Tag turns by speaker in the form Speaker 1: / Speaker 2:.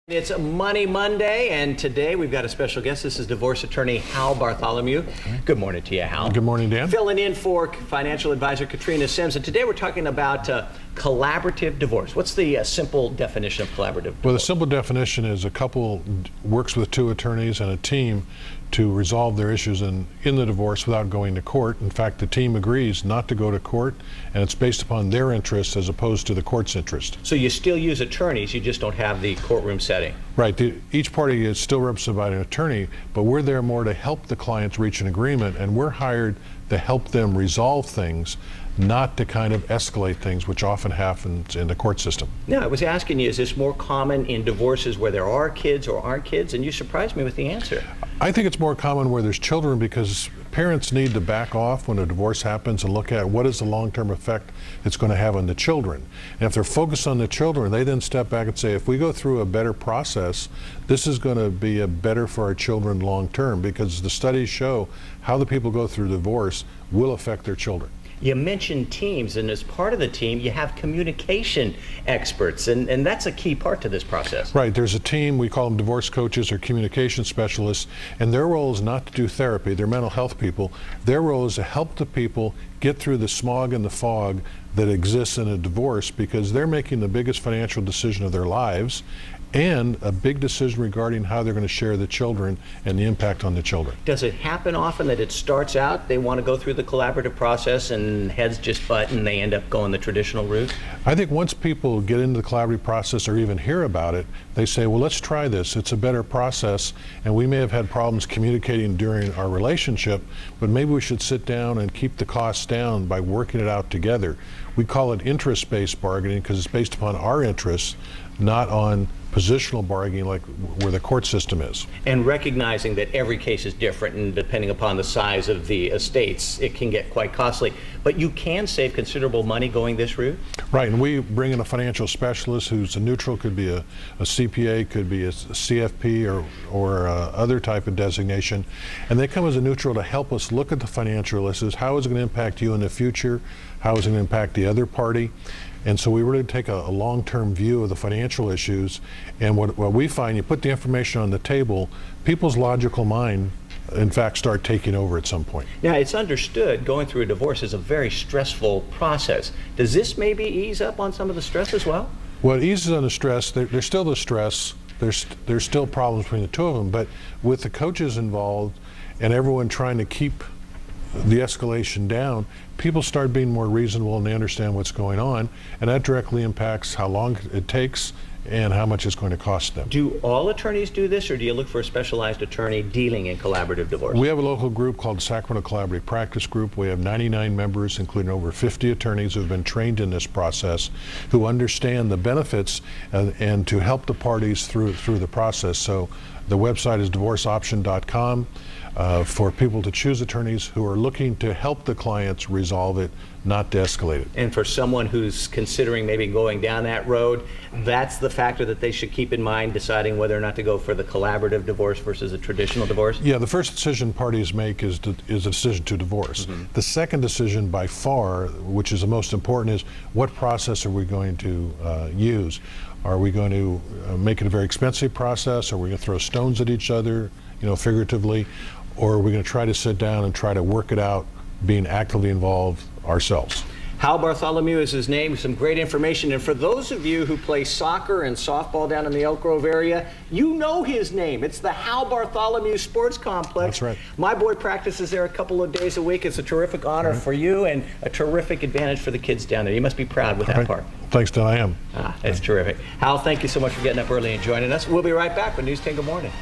Speaker 1: It's Money Monday, and today we've got a special guest. This is divorce attorney Hal Bartholomew. Good morning to you, Hal.
Speaker 2: Good morning, Dan.
Speaker 1: Filling in for financial advisor Katrina Sims, and today we're talking about collaborative divorce. What's the simple definition of collaborative divorce?
Speaker 2: Well, the simple definition is a couple works with two attorneys and a team to resolve their issues in the divorce without going to court. In fact, the team agrees not to go to court, and it's based upon their interests as opposed to the court's interest.
Speaker 1: So you still use attorneys, you just don't have the courtroom setting.
Speaker 2: Right. Each party is still represented by an attorney, but we're there more to help the clients reach an agreement, and we're hired to help them resolve things, not to kind of escalate things, which often happens in the court system.
Speaker 1: Now, I was asking you, is this more common in divorces where there are kids or aren't kids? And you surprised me with the answer.
Speaker 2: I think it's more common where there's children, because parents need to back off when a divorce happens and look at what is the long-term effect it's going to have on the children. And if they're focused on the children, they then step back and say, if we go through a better process, this is going to be better for our children long-term, because the studies show how the people go through divorce will affect their children.
Speaker 1: You mentioned teams, and as part of the team, you have communication experts, and that's a key part to this process.
Speaker 2: Right. There's a team, we call them divorce coaches or communication specialists, and their role is not to do therapy. They're mental health people. Their role is to help the people get through the smog and the fog that exists in a divorce, because they're making the biggest financial decision of their lives and a big decision regarding how they're going to share the children and the impact on the children.
Speaker 1: Does it happen often that it starts out, they want to go through the collaborative process and heads just butt and they end up going the traditional route?
Speaker 2: I think once people get into the collaborative process or even hear about it, they say, well, let's try this. It's a better process, and we may have had problems communicating during our relationship, but maybe we should sit down and keep the costs down by working it out together. We call it interest-based bargaining because it's based upon our interests, not on positional bargaining like where the court system is.
Speaker 1: And recognizing that every case is different, and depending upon the size of the estates, it can get quite costly. But you can save considerable money going this route?
Speaker 2: Right, and we bring in a financial specialist who's a neutral, could be a CPA, could be a CFP or other type of designation, and they come as a neutral to help us look at the financial issues. How is it going to impact you in the future? How is it going to impact the other party? And so we really take a long-term view of the financial issues, and what we find, you put the information on the table, people's logical mind in fact start taking over at some point.
Speaker 1: Now, it's understood going through a divorce is a very stressful process. Does this maybe ease up on some of the stress as well?
Speaker 2: Well, it eases on the stress. There's still the stress. There's still problems between the two of them, but with the coaches involved and everyone trying to keep the escalation down, people start being more reasonable and they understand what's going on, and that directly impacts how long it takes and how much it's going to cost them.
Speaker 1: Do all attorneys do this, or do you look for a specialized attorney dealing in collaborative divorce?
Speaker 2: We have a local group called the Sacramento Collaborative Practice Group. We have 99 members, including over 50 attorneys who have been trained in this process, who understand the benefits and to help the parties through the process. So the website is divorceoption.com. For people to choose attorneys who are looking to help the clients resolve it, not to escalate it.
Speaker 1: And for someone who's considering maybe going down that road, that's the factor that they should keep in mind deciding whether or not to go for the collaborative divorce versus a traditional divorce?
Speaker 2: Yeah, the first decision parties make is a decision to divorce. Mm-hmm. The second decision by far, which is the most important, is what process are we going to use? Are we going to make it a very expensive process? Are we going to throw stones at each other, figuratively? Or are we going to try to sit down and try to work it out, being actively involved ourselves?
Speaker 1: Hal Bartholomew is his name. Some great information. And for those of you who play soccer and softball down in the Elk Grove area, you know his name. It's the Hal Bartholomew Sports Complex.
Speaker 2: That's right.
Speaker 1: My boy practices there a couple of days a week. It's a terrific honor for you and a terrific advantage for the kids down there. You must be proud with that part.
Speaker 2: Thanks, Don. I am.
Speaker 1: It's terrific. Hal, thank you so much for getting up early and joining us. We'll be right back with News 10 Good Morning.